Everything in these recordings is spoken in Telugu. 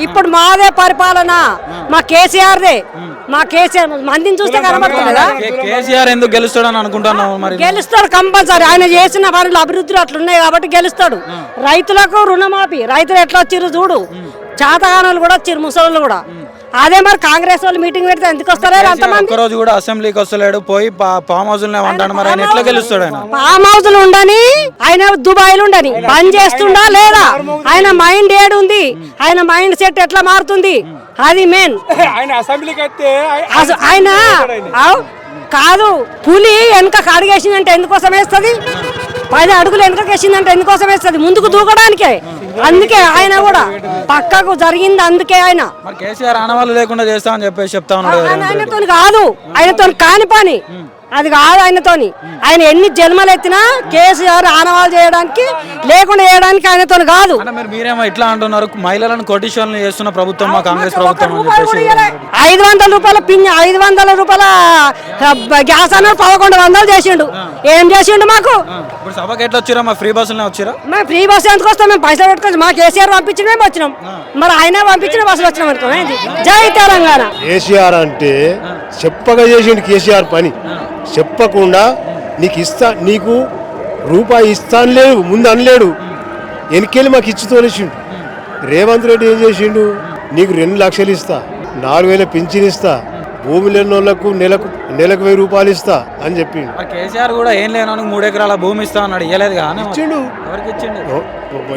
ఇప్పుడు మాదే పరిపాలన, మా కేసీఆర్దే. మా కేసీఆర్ మందిని చూస్తే కనబడుతుందా? కేసీఆర్ ఎందుకు గెలుస్తాడని అనుకుంటున్నావు? మరి గెలుస్తాడు కంపల్సరీ. ఆయన చేసిన పనులు అభివృద్ధులు అట్లున్నాయి కాబట్టి గెలుస్తాడు. రైతులకు రుణమాఫీ, రైతులు ఎట్లా వచ్చిర్రు చూడు, చాతగానాలు కూడా వచ్చిర్రు, ముసలు కూడా. అదే మరి కాంగ్రెస్ వాళ్ళు మీటింగ్ పెడితే ఎందుకు వస్తారో అంతమంది. ఒక్కరోజు కూడా అసెంబ్లీకి వస్తలేడు, పోయి ఫామ్ హౌస్ ఉంటాడు. మరి ఆయన ఎట్లా గెలుస్తాడు? ఆయన ఫామ్ హౌస్ ఉండని, ఆయన దుబాయ్లు ఉండని పని చేస్తుండా లేదా? ఆయన మైండ్ ఏడుంది, ఆయన మైండ్ సెట్ ఎట్లా మారుతుంది, అది మెయిన్. ఆయన కాదు, పులి వెనక అడుగేసిందంటే ఎందుకోసం వేస్తుంది? 10 అడుగులు వెనక వేసిందంటే ఎందుకోసం వేస్తుంది? ముందుకు దూకడానికే. అందుకే ఆయన కూడా పక్కకు జరిగింది. అందుకే ఆయన కేసీఆర్ ఆనవాళ్ళు లేకుండా చేస్తా అని చెప్పేసి చెప్తా ఉన్నాడు. ఆయనతో కాదు, ఆయనతో కాని పని అది కాదు. ఆయనతోని ఆయన ఎన్ని జన్మలు ఎత్తినా కేసీఆర్ ఆనవాళ్ళు చేయడానికి లేకుండా చేయడానికి ఆయనతో కాదు. మీరేమో ఇట్లా అంటున్నారు, మహిళలను కోటీశ్వరులను చేస్తున్న ప్రభుత్వం మా కాంగ్రెస్ ప్రభుత్వం. 500 రూపాయల పింఛ, 500 రూపాయల గ్యాస్ అన్న 1100 చేసిండు. ఏం చేసిండు మాకు? ఇప్పుడు సభకి ఎట్లా వచ్చారా? మా ఫ్రీ బస్సులనే వచ్చారా? మేము ఫ్రీ బస్సు ఎందుకు వస్తాం? మేము పైసలు పెట్టుకోవచ్చు. మా కేసీఆర్ పంపించిన మేము వచ్చినాం, మరి ఆయన పంపించిన బస్సులు వచ్చినాం అనుకో. జై తెలంగాణ. కేసీఆర్ అంటే చెప్పగా చేసిండు. కేసీఆర్ పని చెప్పకుండా నీకు రూపాయి ఇస్తాను లేదు, ముందు అనలేడు, వెనకెళ్ళి మాకు ఇచ్చి తోలేసిండు. రేవంత్ రెడ్డి ఏం చేసిండు? నీకు 2 లక్షలు ఇస్తా, 4000 పింఛన్ ఇస్తా, భూమి లేని వాళ్ళకు నెలకు 1000 రూపాయలు ఇస్తా అని చెప్పిండు. కేసీఆర్ కూడా ఏం లేను 3 ఎకరాల భూమి ఇస్తా అన్నాడు, ఇవ్వలేదు కానీ ఇచ్చిండు.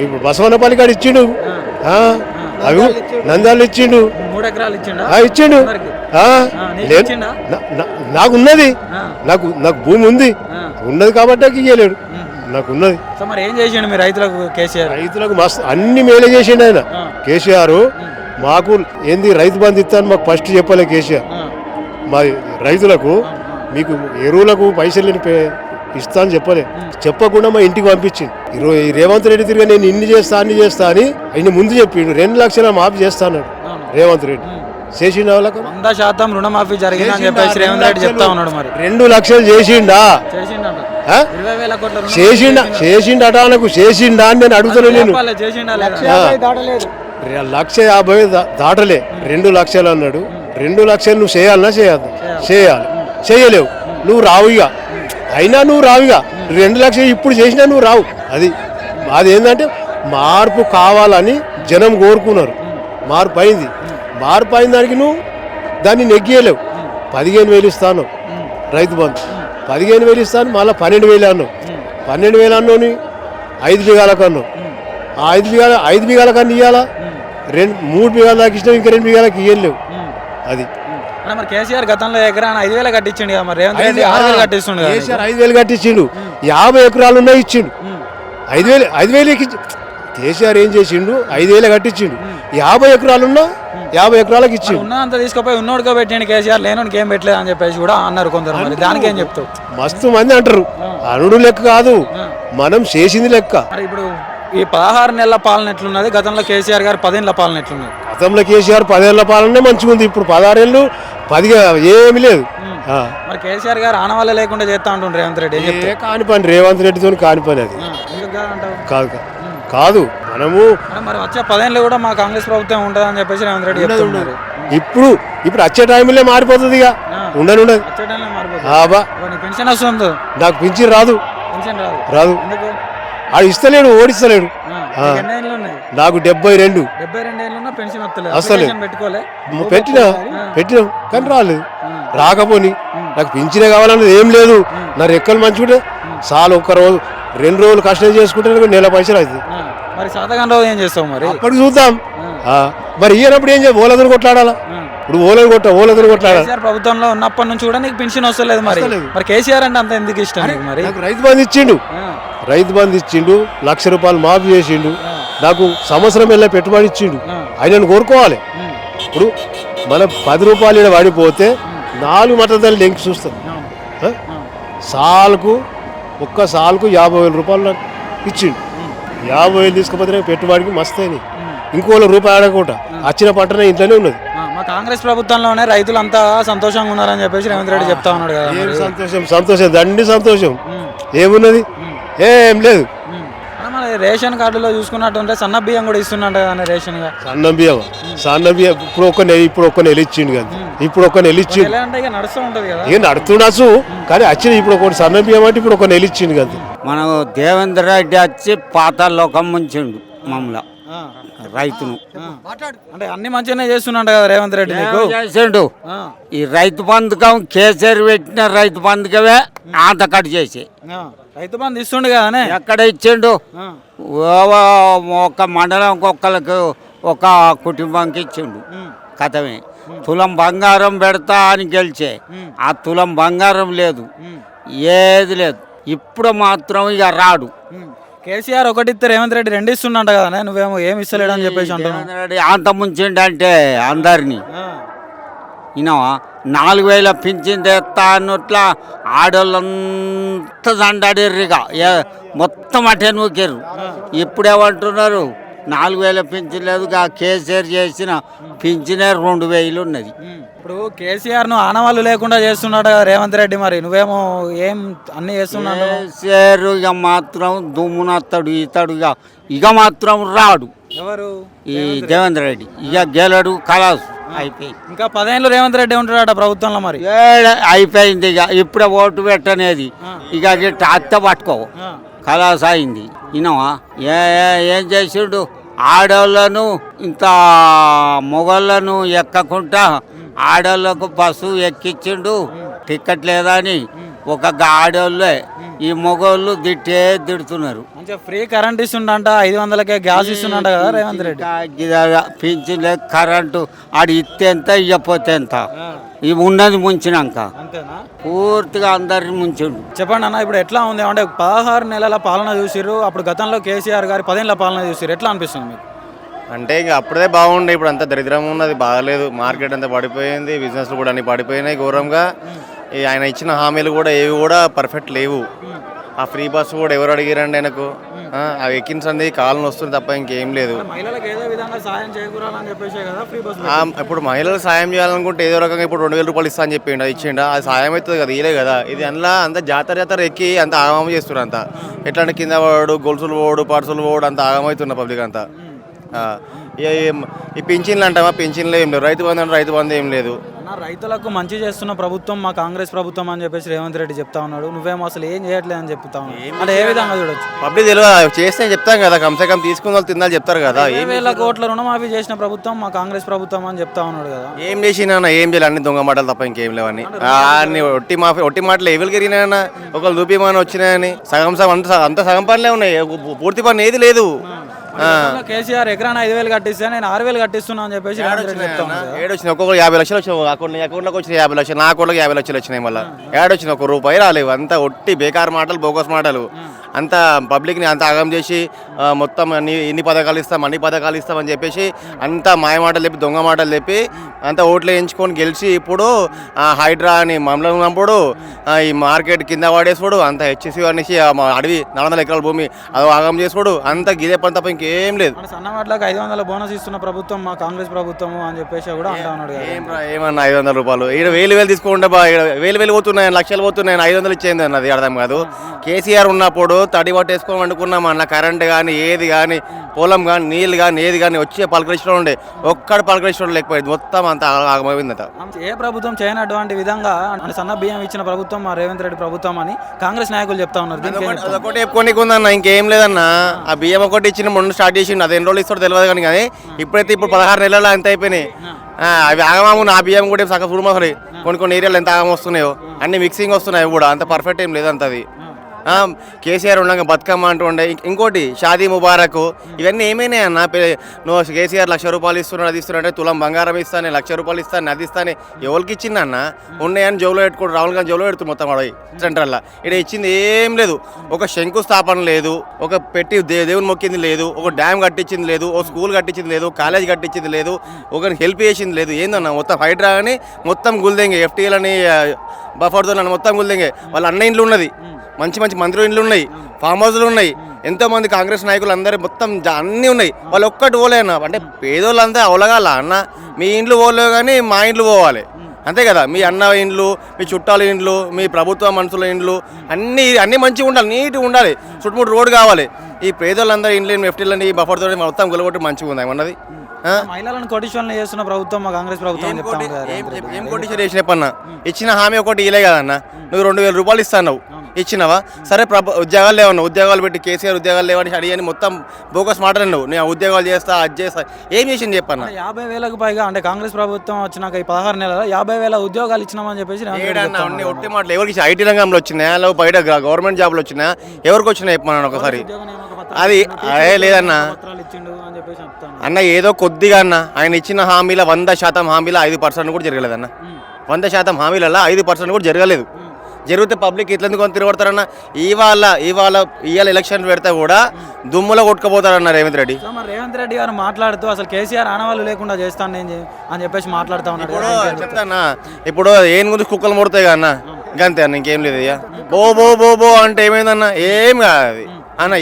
ఇప్పుడు బసవనపల్లి కాడ ఇచ్చిండు, అవి నంద్యాలు ఇచ్చిండు, 3 ఎకరాలు ఇచ్చిండు. నాకున్నది, నాకు భూమి ఉంది, ఉన్నది కాబట్టి ఇయ్యలేడు. నాకు ఉన్నది. మరి ఏం చేసిండు మీ రైతులకు? కేసీఆర్ రైతులకు మస్తు అన్ని మేలే చేసిండు ఆయన. కేసీఆర్ మాకు ఏంది రైతు బంధు ఇస్తాను మాకు ఫస్ట్ చెప్పలే కేసీఆర్. మా రైతులకు మీకు ఎరువులకు పైసలు ఇస్తా అని చెప్పకుండా మా ఇంటికి పంపించింది. రేవంత్ రెడ్డి తిరిగి నేను ఇన్ని చేస్తా అన్ని చేస్తా అని ఆయన ముందు చెప్పిండు. 2 లక్షల మాఫీ చేస్తా అన్నాడు రేవంత్ రెడ్డి. చేసిండు వాళ్ళకు 100% రుణమాఫీ జరిగిందని చెప్పేసి రేవంత్ రెడ్డి చెప్తా ఉన్నాడు. మరి 2 లక్షలు చేసిండా? చేసిండట అనకు, చేసిండా అని నేను అడుగుతున్నాను. నేను 1,50,000 దాటలే, 2 లక్షలు అన్నాడు. 2 లక్షలు నువ్వు చేయాలన్నా చేయాలి, చేయలేవు, నువ్వు రావుగా. అయినా నువ్వు రావుగా. 2 లక్షలు ఇప్పుడు చేసినా నువ్వు రావు. అది ఏంటంటే మార్పు కావాలని జనం కోరుకున్నారు. మార్పు అయింది. మార్పు అయిన దానికి నువ్వు దాన్ని నెగ్గేయలేవు. 15,000 ఇస్తాను రైతు బంధు, 15,000 ఇస్తాను, మళ్ళీ 12,000 అన్నావు. 12,000 అన్నావు 5 బిగాలకు అన్నావు. ఆ 5 బిగాల కన్నా ఇవ్వాలా? 3 బిగాల దాకా ఇచ్చినావు, ఇంకా 2 బిగాలకు ఇవ్వలేవు. అది మరి కేసీఆర్ గతంలో ఎకరాన 5,000 కట్టించిండు కదా, మరి 5,000 కట్టిస్తుండు. కేసీఆర్ 5,000 కట్టించిండు. 50 ఎకరాలు ఉన్నాయి ఇచ్చిండు. 5,000 కేసీఆర్ ఏం చేసిండు? 5,000 కట్టించిండు. 50 ఎకరాలున్నా 50 ఎకరాలకు ఇచ్చిండు. ఉన్నంత తీసుకుపోయి ఉన్నోడుగా పెట్టిండు కేసీఆర్, లేనోడికి ఏం పెట్టలేదు అని చెప్పేసి కూడా అన్నారు కొందరు. మరి దానికి ఏం చెప్తావు? మస్తు మంది అంటారు. అనుడు లెక్క కాదు, మనం చేసింది లెక్క. ఇప్పుడు ఈ 16 నెలల పాలన ఎట్లున్నది? గతంలో కేసీఆర్ గారు 10 ఏళ్ల పాలన ఎట్లున్నది? గతంలో కేసీఆర్ 10 ఏళ్ల పాలనే మంచిగా ఉంది. ఇప్పుడు 16 ఏళ్ళు 10 ఏమి లేదు. మరి కేసీఆర్ గారు ఆనవాళ్ళ లేకుండా చేస్తా అంటుండ్రు రేవంత్ రెడ్డి. కాని పని, రేవంత్ రెడ్డితో కాని పని అది కాదు. మనము మరి వచ్చే 10 ఏళ్ళు కూడా మా కాంగ్రెస్ ప్రభుత్వం ఉంటుంది అని చెప్పేసి రేవంత్ రెడ్డి చెప్తున్నారు. ఇప్పుడు వచ్చే టైంలో మారిపోతుంది. ఇక ఉండదు. పెన్షన్ వస్తుంది, నాకు పింఛన్ రాదు. ఆడు ఇస్తలేడు, ఓడిస్తలేడు. నాకు 72 అసలు పెట్టినాం కానీ రాలేదు. రాకపోని నాకు పింఛనే కావాలన్నది ఏం లేదు. నా రెక్కలు మంచిగా చాలు. 1 రోజు 2 రోజులు కష్టం చేసుకుంటే నెల పైసలు అవుతుంది. మరి సాధారణ రోజు ఏం చేస్తావు? మరి అప్పటికి చూద్దాం. మరి ఇయ్యనప్పుడు ఏం చేయాలి? ఓలదలు కొట్లాడాలా? ఇప్పుడు ఓలదలు కొట్లాడాలి. ప్రభుత్వంలో ఉన్నప్పటి నుంచి కూడా నీకు పెన్షన్ వస్తలేదు. మరి కేసీఆర్ అంటే అంత ఎందుకు ఇష్టం? మరి రైతు బంధు ఇచ్చిండు, 1,00,000 రూపాయలు మాఫీ చేసిండు. నాకు సంవత్సరం వెళ్ళే పెట్టుబడి ఇచ్చిండు. ఆయనను కోరుకోవాలి. ఇప్పుడు మనం 10 రూపాయలు ఇక్కడ వాడిపోతే 4 మటలు లెంకి చూస్తాం. ఒక్క సాలుకు 50,000 రూపాయలు నాకు ఇచ్చిండు. 50,000 తీసుకుపోతే పెట్టుబడికి మస్తు అయినాయి. ఇంకోళ్ళు రూపాయి ఆడకుండా వచ్చిన పంటనే ఇంట్లోనే ఉన్నది. మా కాంగ్రెస్ ప్రభుత్వంలోనే రైతులంతా సంతోషంగా ఉన్నారని చెప్పేసి రేవంత్ రెడ్డి చెప్తా ఉన్నాడు కదా. సంతోషం దండి సంతోషం. ఏమున్నది? ఏం లేదు. మన రేషన్ కార్డులో చూసుకున్నట్టుంటే సన్న బియ్యం కూడా ఇస్తున్నట్టు కదా రేషన్ గా. సన్న బియ్యం ఇప్పుడు ఒక నెల ఇచ్చిండు కదా, ఇప్పుడు ఒక నెల ఇచ్చిండు. ఎలా అంటే ఇక నడుస్తూ ఉంటది కదా. ఇక నడుతుండొచ్చు కానీ వచ్చిన ఇప్పుడు ఒకటి సన్న బియ్యం అంటే ఇప్పుడు ఒక నెల ఇచ్చిండు కదా. మనం దేవేంద్ర రెడ్డి వచ్చి పాతాళలోకం ముంచిండు మమ్మల్ని రైతును. అంటే అన్ని మంచిగానే చేస్తున్నట్టు కదా రేవంత్ రెడ్డి నీకు. చేసిండు ఈ రైతు బంధకం కేసీఆర్ పెట్టిన రైతు బంధకమే అంత కట్ చేసి రైతు బంధు ఇస్తుండు కదానే. ఎక్కడ ఇచ్చిండు ఒక మండలం ఒక్కరికి ఒక కుటుంబానికి ఇచ్చిండు కథమే. తులం బంగారం పెడతా అని గెలిచే ఆ తులం బంగారం లేదు, ఏది లేదు. ఇప్పుడు మాత్రం ఇక రాడు. కేసీఆర్ ఒకటి ఇస్తే రేవంత్ రెడ్డి రెండు ఇస్తున్నట్ట కదా, నువ్వేమో ఏమి ఇస్తలేడు అని చెప్పేసి అంటున్నావు. అంత ముంచిండంటే అందరినీ వినవా 4000 పింఛన్ తెస్తా అన్నట్ల ఆడోళ్ళంతా దండాడిర్రిగా మొత్తం అటే నూకారు. ఇప్పుడేమంటున్నారు 4000 పింఛన్ లేదు, కేసీఆర్ చేసిన పింఛనే 2000 ఉన్నది. ఇప్పుడు కేసీఆర్ ను ఆనవాళ్ళు లేకుండా చేస్తున్నాడు కదా రేవంత్ రెడ్డి, మరి నువ్వేమో ఏం అన్ని చేస్తున్నాడు. కేసీఆర్ ఇక మాత్రం దుమ్మునత్తాడు ఇతడు, ఇక మాత్రం రాడు. ఎవరు? ఈ దేవేంద్ర రెడ్డి ఇక గెలడు కలాసు అయిపోయింది. ఇంకా 10 ఏళ్ళు రేవంత్ రెడ్డి ఉంటాడట ప్రభుత్వంలో, మరి అయిపోయింది. ఇక ఇప్పుడే ఓటు పెట్టనేది ఇక అత్త పట్టుకో కలాస్ అయింది. వినవా ఏం చేసిండు? ఆడవాళ్ళను ఇంత మొగళ్ళను ఎక్కకుండా ఆడవాళ్ళకు బస్సు ఎక్కించిండు. టికెట్ లేదా అని ఒక ఆడవాళ్ళే ఈ మొగోళ్ళు తిడుతున్నారు. మంచిగా ఫ్రీ కరెంట్ ఇస్తుండంట, 500కే గ్యాస్ ఇస్తుండంట కదా రేవంత్ రెడ్డి. పింఛన్ కరెంటు ఆడు ఇస్తే ఎంత ఇవ్వకపోతే ఎంత, ఇవి ఉన్నది ముంచినాక పూర్తిగా అందరిని ముంచిండు. చెప్పండి అన్న, ఇప్పుడు ఎట్లా ఉంది అంటే 16 నెలల పాలన చూసిర్రు, అప్పుడు గతంలో కేసీఆర్ గారి 10 ఏళ్ళ పాలన చూసిర్రు, ఎట్లా అనిపిస్తుంది మీకు? అంటే ఇంకా అప్పుడే బాగుండే, ఇప్పుడు అంతా దరిద్రంగా ఉన్నది, బాగలేదు. మార్కెట్ అంతా పడిపోయింది, బిజినెస్లు కూడా అన్ని పడిపోయినాయి ఘోరంగా. ఆయన ఇచ్చిన హామీలు కూడా ఏవి కూడా పర్ఫెక్ట్ లేవు. ఆ ఫ్రీ బస్సు కూడా ఎవరు అడిగారండి ఆయనకు? అవి ఎక్కించండి కాలం వస్తుంది తప్ప ఇంకేం లేదు. ఇప్పుడు మహిళలకు సాయం చేయాలనుకుంటే ఏదో రకంగా ఇప్పుడు 2000 రూపాయలు ఇస్తా అని చెప్పిండు, ఇచ్చిండా? అది సాయం అవుతుంది కదా, ఇదే కదా. ఇది అందులో అంత జాతర ఎక్కి అంత ఆగమం చేస్తున్నారు. అంతా ఎట్లా అంటే కింద వాడు గొలుసులు పోడు పర్సులు పోడు అంత ఆగమవుతున్న పబ్లిక్ అంతా. ఈ పింఛన్లు అంటామా, పింఛన్లు ఏం లేవు. రైతు బంధు అంటే రైతు బంధు ఏం లేదు. రైతులకు మంచి చేస్తున్న ప్రభుత్వం మా కాంగ్రెస్ ప్రభుత్వం అని చెప్పేసి రేవంత్ రెడ్డి చెప్తా ఉన్నాడు, నువ్వేమో అసలు ఏం చేయట్లేదు అని చెప్తా ఉన్నాడు. అంటే ఏ విధంగా చూడొచ్చు? పబ్లిక్ తెలియదు, చేస్తే చెప్తాం కదా, కంసే కం తీసుకున్న వాళ్ళు తిన్నాళ్ళు చెప్తారు కదా. 20,000 కోట్ల రుణమాఫీ చేసిన ప్రభుత్వం మా కాంగ్రెస్ ప్రభుత్వం అని చెప్తా ఉన్నాడు కదా. ఏం చేసినా ఏం చేయాలి, అన్ని దొంగ మాటలు తప్ప ఇంకేం లేవని. అన్ని ఒట్టి మాటలు ఎవరికి ఎరిగినాయన్నా, ఒకళ్ళు చూపిమని వచ్చినాయని సగం అంత సగం పనులే ఉన్నాయి, పూర్తి పని ఏది లేదు. కేసీఆర్ ఎకరాన 5,000 కట్టిస్తే నేను 6,000 కట్టిస్తున్నా అని చెప్పేసి ఏడొచ్చింది. ఒక్కొక్కరు 50 లక్షలు వచ్చాయి అకౌంట్లోకి వచ్చినాయి, 50 లక్షలు నా అకౌంట్లోకి 50 లక్షలు వచ్చినాయి. మళ్ళీ ఏడొచ్చింది, 1 రూపాయి రాలేవు. అంతా ఒట్టి బేకార్ మాటలు, బోగస్ మాటలు. అంతా పబ్లిక్ని అంత ఆగం చేసి మొత్తం ఇన్ని పథకాలు ఇస్తాం అన్ని పథకాలు ఇస్తామని చెప్పేసి అంతా మాయ మాటలు చెప్పి దొంగ మాటలు చెప్పి అంతా ఓట్లు వేయించుకొని గెలిచి ఇప్పుడు హైడ్రా అని మమ్మల్ని ఉన్నప్పుడు ఈ మార్కెట్ కింద వాడేసుకోడు, అంత హెచ్ఎస్సీ అనేసి అడవి 400 ఎకరాల భూమి అది ఆగం చేసుకోడు, అంత గిదే పని తప్ప ఇంకేం లేదు. సన్నవాట్లకు 500 బోనస్ ఇస్తున్న ప్రభుత్వం మా కాంగ్రెస్ ప్రభుత్వం అని చెప్పేసి కూడా అంటా ఉన్నాడు. ఏమన్నా 500 రూపాయలు ఇక్కడ 1000 తీసుకుంటే 1000 పోతున్నాయి, లక్షలు పోతున్నాయి, 500 ఇచ్చేది అన్నది అర్థం కాదు. కేసీఆర్ ఉన్నప్పుడు తడి పట్టేసుకొని వండుకున్నాం అన్న. కరెంట్ కానీ ఏది కానీ పొలం కానీ నీళ్ళు కానీ ఏది కానీ వచ్చే పలకరించడం ఉండే, ఒక్కడు పలకరించడం లేకపోయింది, మొత్తం అంత ఆగమైందట. ఏ ప్రభుత్వం చేయనటువంటి విధంగా సన్న బియ్యం ఇచ్చిన ప్రభుత్వం మా రేవంత్ రెడ్డి ప్రభుత్వం అని కాంగ్రెస్ నాయకులు చెప్తా ఉన్నారు. అదొకటి చెప్పుకోనికి ఉందన్న, ఇంకేం లేదన్న. ఆ బియ్యం ఒకటి ఇచ్చిన ముందు స్టార్ట్ చేసిండు, అది ఎన్ని రోజులు ఇస్తాడో తెలియదు కానీ ఇప్పుడైతే ఇప్పుడు 16 నెలలు అంత అయిపోయినాయి. అవి ఆగమాము. నా బియ్యం కూడా సగం చూడమసలు కొన్ని ఏరియాలు ఎంత ఆగం వస్తున్నాయో అన్ని మిక్సింగ్ వస్తున్నాయి కూడా, అంత పర్ఫెక్ట్ ఏం లేదంత. అది కేసీఆర్ ఉండగా బతుకమ్మ అంటూ ఉండే. ఇంకోటి షాదీ ముబారక్, ఇవన్నీ ఏమైనా అన్న. నువ్వు కేసీఆర్ 1,00,000 రూపాయలు ఇస్తున్నాడు, అది ఇస్తున్నాడు, తులం బంగారం ఇస్తాను, 1,00,000 రూపాయలు ఇస్తాను, అది ఇస్తాను, ఎవరికి ఇచ్చింది అన్న? ఉన్నాయని జోలో పెట్టుకోడు, రాహుల్ గాంధీ జోలో పెడుతుంది మొత్తం అడవి సెంట్రల్లో. ఇక్కడ ఇచ్చింది ఏం లేదు, ఒక శంకుస్థాపన లేదు, ఒక పెట్టి దేవుని మొక్కింది లేదు, ఒక డ్యామ్ కట్టించింది లేదు, ఒక స్కూల్ కట్టించింది లేదు, కాలేజ్ కట్టించింది లేదు, ఒకరికి హెల్ప్ చేసింది లేదు. ఏందన్న మొత్తం హైడ్రా అని మొత్తం గుల్దెంగే, ఎఫ్టీఎలని బఫర్తో మొత్తం గుల్దెంగే. వాళ్ళ అన్న ఇండ్లు ఉన్నది, మంచి మంచి మంత్రుల ఇండ్లు ఉన్నాయి, ఫామ్ హౌస్లు ఉన్నాయి, ఎంతోమంది కాంగ్రెస్ నాయకులు అందరూ మొత్తం అన్నీ ఉన్నాయి. వాళ్ళు ఒక్కటి పోలే అన్న. అంటే పేదోళ్ళంతా అవలగాల అన్న. మీ ఇండ్లు పోలే కానీ మా ఇండ్లు పోవాలి, అంతే కదా. మీ అన్న ఇండ్లు, మీ చుట్టాల ఇండ్లు, మీ ప్రభుత్వ మనుషుల ఇండ్లు అన్నీ మంచిగా ఉండాలి, నీట్గా ఉండాలి, చుట్టుముట్టు రోడ్డు కావాలి. ఈ పేదోళ్ళందరూ ఇంట్లో ఎఫ్టీలని బఫర్ తోటి మొత్తం గొలగొట్టి మంచిగా ఉంది ఏమన్నది మహిళలను కోటీశ్వరులను చేస్తున్న ప్రభుత్వం మా కాంగ్రెస్ ప్రభుత్వం అని చెప్తా ఉంది కదా రేవంత్ రెడ్డి. ఏం కొట్టి చేసి చెప్పన్నా ఇచ్చిన హామీ ఒకటి ఇలే కదన్నా నువ్వు 2,000 రూపాయలు ఇస్తావు ఇచ్చినవా సరే ఉద్యోగాలు లేవన్నా ఉద్యోగాలు పెట్టి కేసీఆర్ ఉద్యోగాలు లేవని అడిగి మొత్తం బోకస్ మాట్లాడినావు నేను ఉద్యోగాలు చేస్తా అది చేస్తా ఏం చేసింది చెప్పన్నా 50,000కు పైగా అంటే కాంగ్రెస్ ప్రభుత్వం వచ్చినాక ఈ 16 నెలల్లో 50,000 ఉద్యోగాలు ఇచ్చినామని చెప్పేసి రేవంత్ రెడ్డి ఏడన్నా చెప్తా అన్ని ఉన్నాడు. ఒట్టి మాటలు ఎవరికి ఐటీ రంగంలో వచ్చినాయా లేవు బయట గవర్నమెంట్ జాబ్లు వచ్చినాయా ఎవరికి వచ్చినాయి చెప్పమన్నాను ఒకసారి ఉద్యోగ నియామక పత్రాలు అది ఇచ్చిండు, అదే లేదన్నా పత్రాలు ఇచ్చిండు అని చెప్పేసి చెప్తా ఉన్నాడు. అన్న ఏదో కొద్దిగా అన్న ఆయన ఇచ్చిన హామీల 100% హామీల 5% కూడా జరగలేదన్న 100% హామీలలో 5% కూడా జరగలేదు జరిగితే పబ్లిక్ ఇట్లా ఎందుకు తిరగడతారన్న ఇవాళ ఎలక్షన్ పెడితే కూడా దుమ్ములో కొట్టుకుపోతారన్న రేవంత్ రెడ్డి సో మరి రేవంత్ రెడ్డి గారు మాట్లాడుతూ అసలు కేసీఆర్ ఆనవాళ్ళు లేకుండా చేస్తాను నేను అని చెప్పేసి మాట్లాడుతూ ఉన్నాడు ఇప్పుడు కదా, ఇంకేం చెప్తారు? చెప్తానా ఇప్పుడు ఏం గురించి కుక్కలు ముడతాయి అన్న గంతే అన్న ఇంకేం లేదు ఇక బో బో బో బో అంటే ఏమైందన్న ఏం కాదు అది అన్న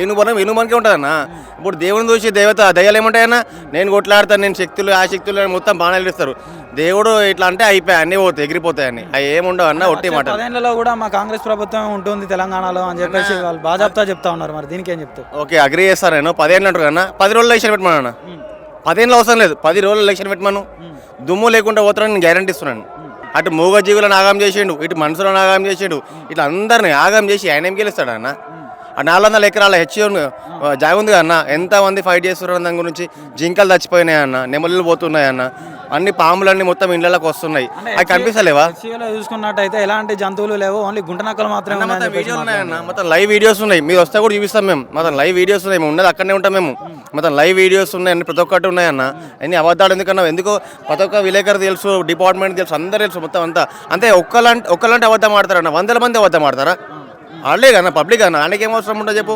ఏనుబలం ఉంటుంది అన్న ఇప్పుడు దేవుని చూసి దయ్యాలు ఏముంటాయన్న నేను కొట్లాడతాను నేను శక్తులు ఆ శక్తులు అని మొత్తం బాణాలు ఇస్తారు దేవుడు ఇట్లా అంటే అయిపోయాయి అన్నీ పోతాయి ఎగిరిపోతాయని అవి ఏముండవు అన్న ఒట్టి మాట 10 ఏళ్లలో కూడా మా కాంగ్రెస్ ప్రభుత్వం ఉంటుంది తెలంగాణలో అని చెప్పేసి వాళ్ళు బాజాప్తా చెప్తా ఉన్నారు. మరి దీనికి ఏం చెప్తావు? ఓకే అగ్రి చేస్తాను నేను 10 ఏళ్ళు అంటారు కన్నా 10 రోజులు ఎలక్షన్ పెట్టమను అన్న 10 ఏళ్ళు అవసరం లేదు 10 రోజులు ఎలక్షన్ పెట్టమను దుమ్ము లేకుండా పోతారని నేను గ్యారంటీ ఇస్తున్నాను. అటు మూగజీవులను ఆగం చేసిండు ఇటు మనుషులను ఆగం చేసిండు ఇట్లా అందరిని ఆగం చేసి ఆయన ఏం గెలుస్తాడు అన్న ఆ 400 ఎకరాల జాగ ఉంది అన్న ఎంతమంది ఫైట్ చేస్తున్నారు దాని గురించి జింకలు చచ్చిపోయినాయి అన్న నెమళ్ళు పోతున్నాయి అన్న అన్ని పాములన్నీ మొత్తం ఇళ్ళకి వస్తున్నాయి అవి కనిపిస్తలేవా హెచ్సిఏలో చూసుకున్నట్టయితే ఎలాంటి జంతువులు లేవు ఓన్లీ గుంటనక్కలు మాత్రమే ఉన్నాయని చెప్పేసి వీడియోలు ఉన్నాయన్న మొత్తం లైవ్ వీడియోస్ ఉన్నాయి మీరు వస్తే కూడా చూపిస్తాం మేము మొత్తం లైవ్ వీడియోస్ ఉన్నాయి మేము ఉన్నది అక్కడనే ఉంటాం మేము మొత్తం లైవ్ వీడియోస్ ఉన్నాయి అన్ని ప్రతి ఒక్కటి ఉన్నాయన్న అన్ని అబద్ధాలు ఎందుకన్నా ఎందుకో ప్రతి ఒక్క విలేకరు తెలుసు డిపార్ట్మెంట్ తెలుసు అందరు తెలుసు మొత్తం అంతా అంతే ఒక్కలంటే అబద్ధం ఆడతారన్న 100 మంది అబద్ధం ఆడతారా ఆడలే కన్నా పబ్లిక్ అన్న ఆయనకి ఏం అవసరం ఉంటుందో చెప్పు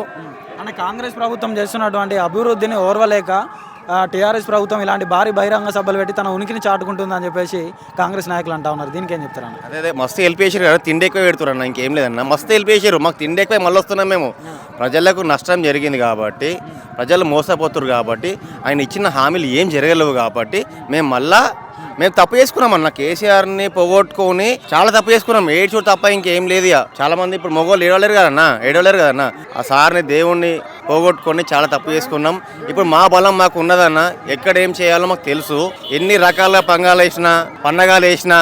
అంటే కాంగ్రెస్ ప్రభుత్వం చేస్తున్నటువంటి అభివృద్ధిని ఓర్వలేక టీఆర్ఎస్ ప్రభుత్వం ఇలాంటి భారీ బహిరంగ సభలు పెట్టి తన ఉనికిని చాటుకుంటుందని చెప్పేసి కాంగ్రెస్ నాయకులు అంటా ఉన్నారు. దీనికి ఏం చెప్తారన్న? అదే మస్తు హెల్ప్ చేసారు కదా తిండి ఎక్కువ పెడుతున్నారు ఇంకేం లేదన్న మస్తు హెల్ప్ చేసారు మాకు తిండి ఎక్కువ మళ్ళీ వస్తున్నాం మేము ప్రజలకు నష్టం జరిగింది కాబట్టి ప్రజలు మోసపోతున్నారు కాబట్టి ఆయన ఇచ్చిన హామీలు ఏం జరగలేవు కాబట్టి మేము తప్పు చేసుకున్నాం అన్న కేసీఆర్ని పోగొట్టుకొని చాలా తప్పు చేసుకున్నాం ఏడ్చు తప్ప ఇంకేం లేదు ఇక చాలా మంది ఇప్పుడు మగవాళ్ళు ఏడవలేరు కదన్నా ఆ సార్ని దేవుణ్ణి పోగొట్టుకొని చాలా తప్పు చేసుకున్నాం ఇప్పుడు మా బలం మాకు ఉన్నదన్న ఎక్కడ ఏం చేయాలో మాకు తెలుసు ఎన్ని రకాల పండగలు వేసినా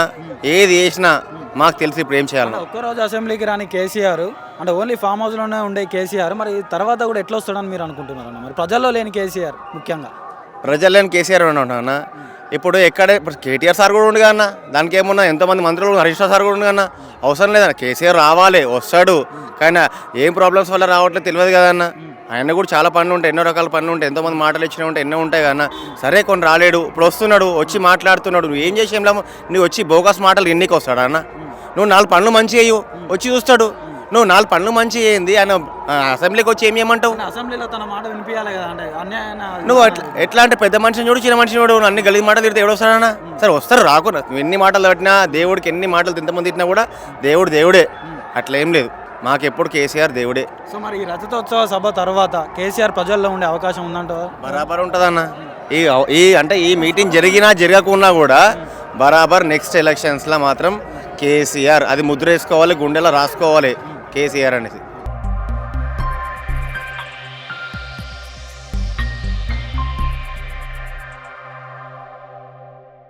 ఏది వేసినా మాకు తెలిసి ఇప్పుడు ఏం చేయాలన్నా ఒక్కరోజు అసెంబ్లీకి రాని కేసీఆర్ అంటే ఓన్లీ ఫామ్ హౌస్లోనే ఉండే కేసీఆర్ మరి తర్వాత కూడా ఎట్లా వస్తాడని మీరు అనుకుంటున్నారన్న? మరి ప్రజల్లో లేని కేసీఆర్ ముఖ్యంగా ప్రజల్లోని కేసీఆర్ ఉంటానా ఇప్పుడు ఇప్పుడు కేటీఆర్ సార్ కూడా ఉండు కన్నా దానికి ఏమున్నా ఎంతోమంది మంత్రులు హరీష్ రావు సార్ కూడా ఉండు కన్నా అవసరం లేదన్న కేసీఆర్ రావాలి వస్తాడు కానీ ఏం ప్రాబ్లమ్స్ వల్ల రావట్లేదు తెలియదు కదన్న ఆయన కూడా చాలా పనులు ఉంటాయి ఎన్నో రకాల పనులు ఉంటాయి ఎంతోమంది మాటలు ఇచ్చినా ఉంటాయి ఎన్నో ఉంటాయి కన్నా సరే కొన్ని రాలేడు ఇప్పుడు వస్తున్నాడు వచ్చి మాట్లాడుతున్నాడు నువ్వు ఏం చేసేం నువ్వు వచ్చి బోగస్ మాటలు ఎన్నికి వస్తాడు అన్న నువ్వు 4 పనులు మంచి అయ్యు వచ్చి చూస్తాడు నువ్వు 4 పనులు మంచి అయ్యింది ఆయన అసెంబ్లీకి వచ్చి ఏం చేయమంటావు అసెంబ్లీలో తన మాట వినిపించాలి కదా అంటే నువ్వు ఎట్లా అంటే పెద్ద మనిషిని చూడు చిన్న మనిషిని చూడు అన్ని గలీజ్ మాటలు తిడితే ఎవడు వస్తాడన్నా సరే వస్తారు రాకుండా నువ్వు ఎన్ని మాటలు తట్టినా దేవుడికి ఎన్ని మాటలు ఇంతమంది తిట్టినా కూడా దేవుడే అట్లా ఏం లేదు మాకు ఎప్పుడు కేసీఆర్ దేవుడే. సో మరి ఈ రజతోత్సవ సభ తర్వాత కేసీఆర్ ప్రజల్లో ఉండే అవకాశం ఉందంటావా? బరాబర్ ఉంటుందన్న ఈ మీటింగ్ జరిగినా జరగకున్నా కూడా బరాబర్ నెక్స్ట్ ఎలక్షన్స్లో మాత్రం కేసీఆర్ అది ముద్ర వేసుకోవాలి గుండెలో రాసుకోవాలి కేసీఆర్ అనేసి.